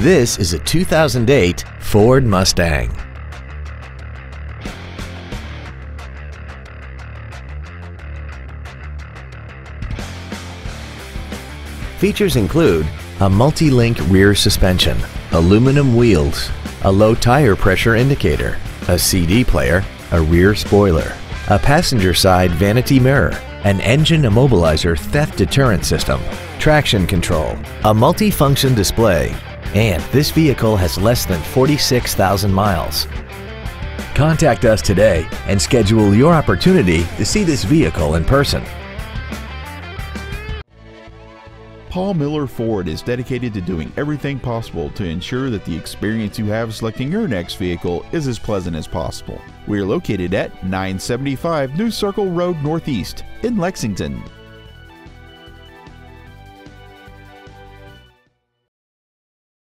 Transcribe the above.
This is a 2008 Ford Mustang. Features include a multi-link rear suspension, aluminum wheels, a low tire pressure indicator, a CD player, a rear spoiler, a passenger side vanity mirror, an engine immobilizer theft deterrent system, traction control, a multi-function display, and this vehicle has less than 46,000 miles. Contact us today and schedule your opportunity to see this vehicle in person. Paul Miller Ford is dedicated to doing everything possible to ensure that the experience you have selecting your next vehicle is as pleasant as possible. We are located at 975 New Circle Road Northeast in Lexington.